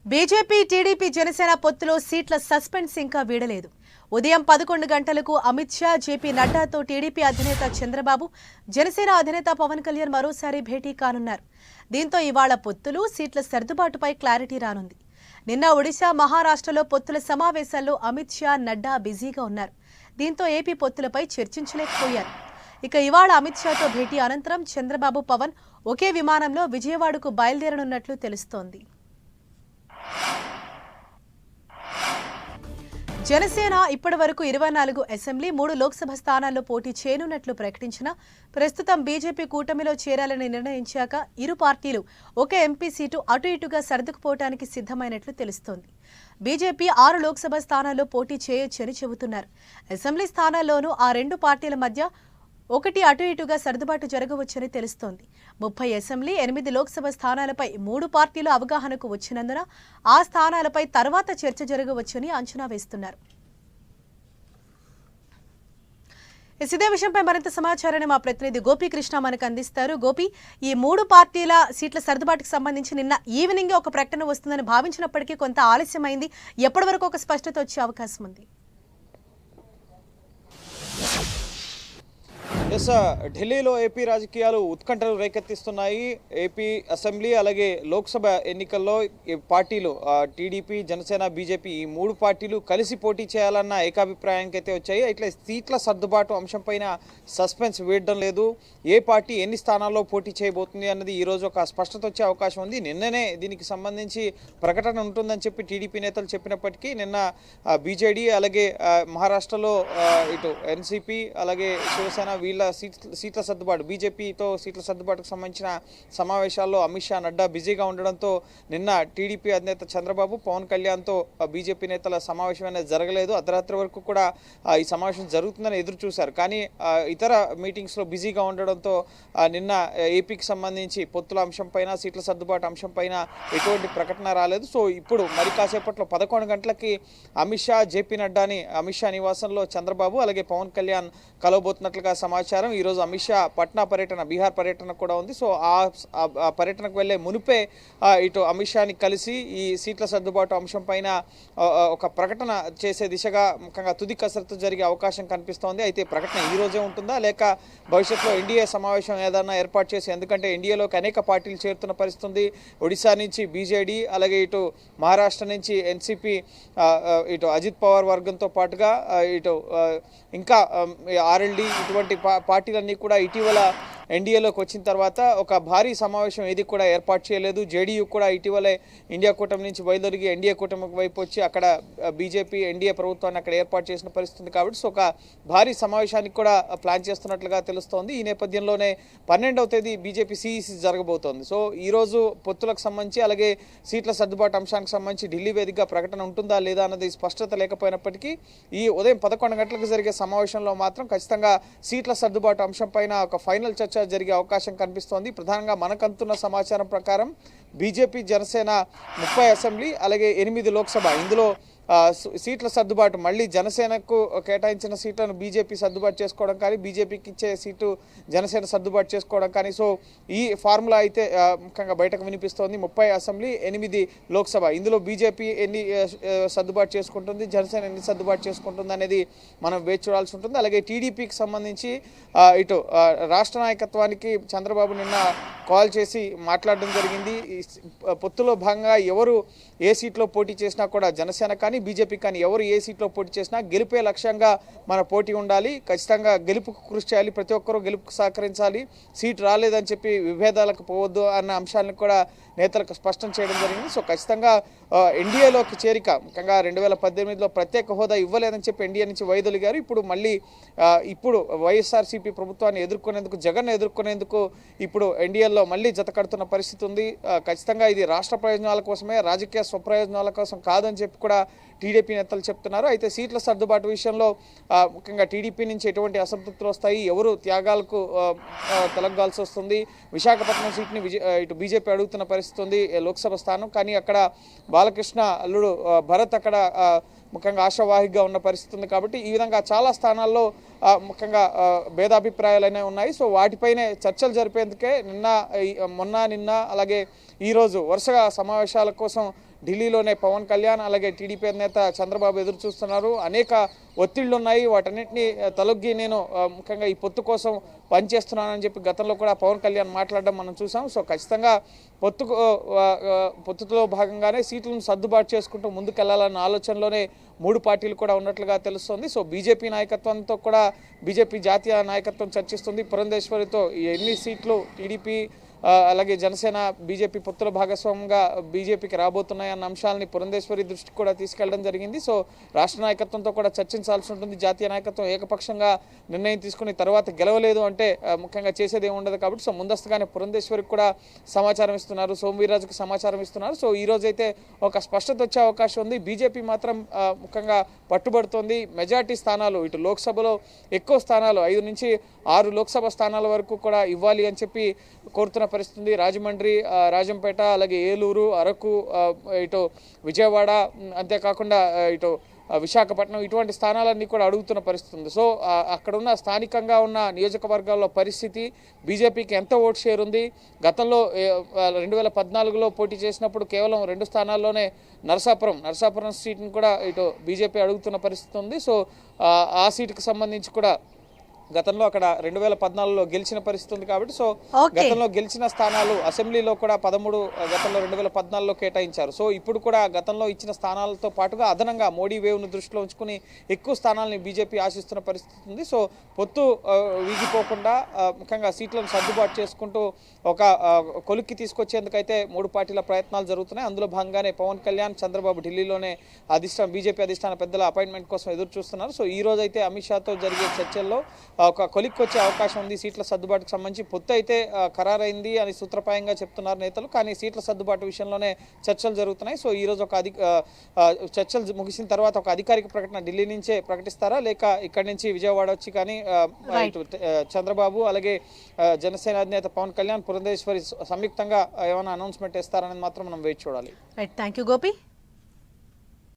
BJP TDP Janasena పొత్తులో సీట్ల suspense ఇంకా వీడలేదు. ఉదయం 11 గంటలకు అమిత్ షా, జేపీ నడ్డాతో టీడీపీ అధినేత చంద్రబాబు, జనసేన అధినేత పవన్ కళ్యాణ్ మరోసారి భేటీ కానున్నారు. దీంతో ఇవాళ పొత్తులు, సీట్ల సర్దుబాటుపై క్లారిటీ రానుంది. నిన్న ఒడిశా, మహారాష్ట్రలో పొత్తుల సమావేశాల్లో అమిత్ షా, నడ్డా బిజీగా ఉన్నారు. దీంతో ఏపీ పొత్తులపై చర్చించలేకపోయారు. ఇక ఇవాళ అమిత్ షాతో భేటీ అనంతరం చంద్రబాబు, పవన్ ఒకే విమానంలో విజయవాడకు బయలుదేరనున్నట్లు తెలుస్తోంది. జనసేన ఇప్పటివరకు 24 అసెంబ్లీ, 3 లోక్సభ స్థానాల్లో పోటీ చేయనున్నట్లు ప్రకటించిన ప్రస్తుతం బీజేపీ కూటమిలో చేరాలని నిర్ణయించాక ఇరు పార్టీలు ఒక ఎంపీ సీటు అటు ఇటుగా సర్దుకుపోవడానికి సిద్ధమైనట్లు తెలుస్తోంది. బీజేపీ 6 లోక్సభ స్థానాల్లో పోటీ చేయొచ్చని చెబుతున్నారు. అసెంబ్లీ స్థానాల్లోనూ ఆ రెండు పార్టీల మధ్య ఒకటి అటు ఇటుగా సర్దుబాటు జరగవచ్చని తెలుస్తోంది. 30 అసెంబ్లీ, 8 లోక్సభ స్థానాలపై 3 పార్టీలు అవగాహనకు వచ్చినందున ఆ స్థానాలపై తర్వాత చర్చ జరగవచ్చని అంచనా వేస్తున్నారు. ఇదే విషయంపై మరింత సమాచారాన్ని మా ప్రతినిధి గోపీకృష్ణ మనకు అందిస్తారు. గోపి, ఈ 3 పార్టీల సీట్ల సర్దుబాటుకు సంబంధించి నిన్న ఈవినింగ్ ఒక ప్రకటన వస్తుందని భావించినప్పటికీ కొంత ఆలస్యమైంది. ఎప్పటి వరకు ఒక స్పష్టత వచ్చే అవకాశం ఉంది? ఢిల్లీలో ఏపీ రాజకీయాలు ఉత్కంఠలు రేకెత్తిస్తున్నాయి. ఏపీ అసెంబ్లీ అలాగే లోక్సభ ఎన్నికల్లో పార్టీలు టీడీపీ, జనసేన, బీజేపీ ఈ 3 పార్టీలు కలిసి పోటీ చేయాలన్న ఏకాభిప్రాయానికి అయితే వచ్చాయి. ఇట్లా సీట్ల సర్దుబాటు అంశంపైన సస్పెన్స్ వీడడం లేదు. ఏ పార్టీ ఎన్ని స్థానాల్లో పోటీ చేయబోతుంది అన్నది ఈరోజు ఒక స్పష్టత వచ్చే అవకాశం ఉంది. నిన్ననే దీనికి సంబంధించి ప్రకటన ఉంటుందని చెప్పి టీడీపీ నేతలు చెప్పినప్పటికీ నిన్న బీజేడీ అలాగే మహారాష్ట్రలో ఇటు ఎన్సీపీ అలాగే శివసేన వీళ్ళ సీట్ల సర్దుబాటు, బీజేపీతో సీట్ల సర్దుబాటుకు సంబంధించిన సమావేశాల్లో అమిత్ షా, నడ్డా బిజీగా ఉండడంతో నిన్న టీడీపీ అధినేత చంద్రబాబు, పవన్ కళ్యాణ్తో బీజేపీ నేతల సమావేశం అనేది జరగలేదు. అర్ధరాత్రి వరకు కూడా ఈ సమావేశం జరుగుతుందని ఎదురు చూశారు. కానీ ఇతర మీటింగ్స్లో బిజీగా ఉండడంతో నిన్న ఏపీకి సంబంధించి పొత్తుల అంశంపైన, సీట్ల సర్దుబాటు అంశంపైన ఎటువంటి ప్రకటన రాలేదు. సో ఇప్పుడు మరి కాసేపట్లో 11 గంటలకి అమిత్ షా, జేపీ నడ్డాని అమిత్ షా నివాసంలో చంద్రబాబు అలాగే పవన్ కళ్యాణ్ కలవబోతున్నట్లుగా సమాచారం. ఈరోజు అమిత్ షా పట్నా పర్యటన, బీహార్ పర్యటన కూడా ఉంది. సో ఆ పర్యటనకు వెళ్లే మునిపే ఇటు అమిత్ షాని కలిసి ఈ సీట్ల సర్దుబాటు అంశం పైన ఒక ప్రకటన చేసే దిశగా ముఖ్యంగా తుది కసరత్తు జరిగే అవకాశం కనిపిస్తోంది. అయితే ప్రకటన ఈ రోజే ఉంటుందా లేక భవిష్యత్తులో ఎన్డీఏ సమావేశం ఏదైనా ఏర్పాటు చేసి, ఎందుకంటే ఎన్డీఏలోకి అనేక పార్టీలు చేరుతున్న పరిస్థితి. ఒడిశా నుంచి బీజేడీ అలాగే ఇటు మహారాష్ట్ర నుంచి ఎన్సీపీ, ఇటు అజిత్ పవార్ వర్గంతో పాటుగా ఇటు ఇంకా ఆర్ఎల్డీ ఇటువంటి పార్టీలన్నీ కూడా ఇటీవల ఎన్డీఏలోకి వచ్చిన తర్వాత ఒక భారీ సమావేశం ఏది కూడా ఏర్పాటు చేయలేదు. జేడీయూ కూడా ఇటీవలే ఇండియా కూటమి నుంచి బయలుదేరి ఎన్డీఏ కూటమి వైపు వచ్చి అక్కడ బీజేపీ ఎన్డీఏ ప్రభుత్వాన్ని అక్కడ ఏర్పాటు చేసిన పరిస్థితి. కాబట్టి సో ఒక భారీ సమావేశానికి కూడా ప్లాన్ చేస్తున్నట్లుగా తెలుస్తోంది. ఈ నేపథ్యంలోనే 12వ తేదీ బీజేపీ సిఈసి జరగబోతోంది. సో ఈరోజు పొత్తులకు సంబంధించి అలాగే సీట్ల సర్దుబాటు అంశానికి సంబంధించి ఢిల్లీ వేదికగా ప్రకటన ఉంటుందా లేదా అన్నది స్పష్టత లేకపోయినప్పటికీ ఈ ఉదయం 11 గంటలకు జరిగే సమావేశంలో మాత్రం ఖచ్చితంగా సీట్ల సర్దుబాటు అంశం పైన ఒక ఫైనల్ చర్చ జరిగే అవకాశం కనిపిస్తోంది. ప్రధానంగా మనకంతున్న సమాచారం ప్రకారం బీజేపీ, జనసేన 30 అసెంబ్లీ అలాగే 8 లోక్సభ, ఇందులో సీట్ల సర్దుబాటు మళ్ళీ జనసేనకు కేటాయించిన సీట్లను బీజేపీ సర్దుబాటు చేసుకోవడం కానీ, బీజేపీకి ఇచ్చే సీటు జనసేన సర్దుబాటు చేసుకోవడం కానీ, సో ఈ ఫార్ములా అయితే ముఖ్యంగా బయటకు వినిపిస్తోంది. 30 అసెంబ్లీ, 8 లోక్సభ, ఇందులో బీజేపీ ఎన్ని సర్దుబాటు చేసుకుంటుంది, జనసేన ఎన్ని సర్దుబాటు చేసుకుంటుంది అనేది మనం వేచి చూడాల్సి ఉంటుంది. అలాగే టీడీపీకి సంబంధించి ఇటు రాష్ట్ర నాయకత్వానికి చంద్రబాబు నిన్న కాల్ చేసి మాట్లాడడం జరిగింది. పొత్తులో భాగంగా ఎవరు ఏ సీట్లో పోటీ చేసినా కూడా, జనసేన కానీ బీజేపీ కానీ ఎవరు ఏ సీట్లో పోటీ చేసినా గెలిపే లక్ష్యంగా మన పోటీ ఉండాలి. ఖచ్చితంగా గెలుపుకు కృషి చేయాలి, ప్రతి ఒక్కరూ గెలుపుకు సహకరించాలి, సీట్ రాలేదని చెప్పి విభేదాలకు పోవద్దు అన్న అంశాలను కూడా నేతలకు స్పష్టం చేయడం జరిగింది. సో ఖచ్చితంగా ఎన్డీఏలోకి చేరిక, ముఖ్యంగా 2018లో ప్రత్యేక హోదా ఇవ్వలేదని చెప్పి ఎన్డీఏ నుంచి వైదొలిగారు. ఇప్పుడు మళ్ళీ ఇప్పుడు వైఎస్ఆర్సీపీ ప్రభుత్వాన్ని ఎదుర్కొనేందుకు, జగన్ ఎదుర్కొనేందుకు ఇప్పుడు ఎన్డీఏలో మళ్ళీ జత కడుతున్న పరిస్థితి ఉంది. ఖచ్చితంగా ఇది రాష్ట్ర ప్రయోజనాల కోసమే, రాజకీయ స్వప్రయోజనాల కోసం కాదని చెప్పి కూడా టీడీపీ నేతలు చెప్తున్నారు. అయితే సీట్ల సర్దుబాటు విషయంలో ముఖ్యంగా టీడీపీ నుంచి ఎటువంటి అసంతృప్తులు వస్తాయి, ఎవరు త్యాగాలకు తొలగాల్సి వస్తుంది, విశాఖపట్నం సీట్ని ఇటు బీజేపీ అడుగుతున్న పరిస్థితి ఉంది, లోక్సభ స్థానం. కానీ అక్కడ బాలకృష్ణ అల్లుడు భరత్ అక్కడ ముఖ్యంగా ఆశావాహిగా ఉన్న పరిస్థితి ఉంది. కాబట్టి ఈ విధంగా చాలా స్థానాల్లో ముఖ్యంగా భేదాభిప్రాయాలనే ఉన్నాయి. సో వాటిపైనే చర్చలు జరిపేందుకే నిన్న అలాగే ఈరోజు వరుసగా సమావేశాల కోసం ఢిల్లీలోనే పవన్ కళ్యాణ్ అలాగే టీడీపీ నేత చంద్రబాబు ఎదురు చూస్తున్నారు. అనేక ఒత్తిళ్లు ఉన్నాయి. వాటన్నిటిని తొలగి నేను ముఖ్యంగా ఈ పొత్తు కోసం పనిచేస్తున్నానని చెప్పి గతంలో కూడా పవన్ కళ్యాణ్ మాట్లాడడం మనం చూసాం. సో ఖచ్చితంగా పొత్తులో భాగంగానే సీట్లను సర్దుబాటు చేసుకుంటూ ముందుకెళ్లాలన్న ఆలోచనలోనే మూడు పార్టీలు కూడా ఉన్నట్లుగా తెలుస్తోంది. సో బీజేపీ నాయకత్వంతో కూడా బీజేపీ జాతీయ నాయకత్వం చర్చిస్తుంది. పురంధేశ్వరితో ఎన్ని సీట్లు టీడీపీ అలాగే జనసేన బీజేపీ పొత్తుల భాగస్వామ్యంగా బీజేపీకి రాబోతున్నాయన్న అంశాలని పురంధేశ్వరి దృష్టికి కూడా తీసుకెళ్లడం జరిగింది. సో రాష్ట్ర నాయకత్వంతో కూడా చర్చించాల్సి ఉంటుంది. జాతీయ నాయకత్వం ఏకపక్షంగా నిర్ణయం తీసుకుని తర్వాత గెలవలేదు అంటే ముఖ్యంగా చేసేది ఏమి ఉండదు. కాబట్టి సో ముందస్తుగానే పురంధేశ్వరికి కూడా సమాచారం ఇస్తున్నారు, సోమవీర్రాజుకి సమాచారం ఇస్తున్నారు. సో ఈ రోజైతే ఒక స్పష్టత వచ్చే అవకాశం ఉంది. బీజేపీ మాత్రం ముఖ్యంగా పట్టుబడుతోంది. మెజార్టీ స్థానాలు ఇటు లోక్సభలో ఎక్కువ స్థానాలు 5 నుంచి 6 లోక్సభ స్థానాల వరకు కూడా ఇవ్వాలి అని చెప్పి కోరుతున్న పరిస్థితి. రాజమండ్రి, రాజంపేట, అలాగే ఏలూరు, అరకు, ఇటు విజయవాడ, అంతేకాకుండా ఇటు విశాఖపట్నం ఇటువంటి స్థానాలన్నీ కూడా అడుగుతున్న పరిస్థితి ఉంది. సో అక్కడున్న స్థానికంగా ఉన్న నియోజకవర్గాల్లో పరిస్థితి, బీజేపీకి ఎంత ఓట్ షేర్ ఉంది, గతంలో 2014లో పోటీ చేసినప్పుడు కేవలం 2 స్థానాల్లోనే నరసాపురం సీట్ని కూడా ఇటు బీజేపీ అడుగుతున్న పరిస్థితి ఉంది. సో ఆ సీటుకు సంబంధించి కూడా గతంలో అక్కడ 2014లో గెలిచిన పరిస్థితి ఉంది. కాబట్టి సో గతంలో గెలిచిన స్థానాలు అసెంబ్లీలో కూడా 13 గతంలో 2014లో కేటాయించారు. సో ఇప్పుడు కూడా గతంలో ఇచ్చిన స్థానాలతో పాటుగా అదనంగా మోడీ వేవ్ను దృష్టిలో ఉంచుకుని ఎక్కువ స్థానాలని బీజేపీ ఆశిస్తున్న పరిస్థితి ఉంది. సో పొత్తు వీగిపోకుండా ముఖ్యంగా సీట్లను సర్దుబాటు చేసుకుంటూ ఒక కొలిక్కి తీసుకొచ్చేందుకైతే మూడు పార్టీల ప్రయత్నాలు జరుగుతున్నాయి. అందులో భాగంగానే పవన్ కళ్యాణ్, చంద్రబాబు ఢిల్లీలోనే బీజేపీ అధిష్టాన పెద్దల అపాయింట్మెంట్ కోసం ఎదురు చూస్తున్నారు. సో ఈ రోజు అయితే అమిత్ షాతో జరిగే చర్చల్లో ఒక కొలిక్కి వచ్చే అవకాశం ఉంది. సీట్ల సర్దుబాటుకు సంబంధించి పొత్తు అయితే ఖరారైంది అని సూత్రప్రాయంగా చెప్తున్నారు నేతలు. కానీ సీట్ల సర్దుబాటు విషయంలోనే చర్చలు జరుగుతున్నాయి. సో ఈ రోజు చర్చలు ముగిసిన తర్వాత ఒక అధికారిక ప్రకటన ఢిల్లీ నుంచే ప్రకటిస్తారా, లేక ఇక్కడి నుంచి విజయవాడ వచ్చి కానీ చంద్రబాబు అలాగే జనసేన అధినేత పవన్ కళ్యాణ్, పురంధేశ్వరి సంయుక్తంగా ఏమైనా అనౌన్స్మెంట్ ఇస్తారనేది మాత్రం మనం వేచి చూడాలి. Right, thank you Gopi.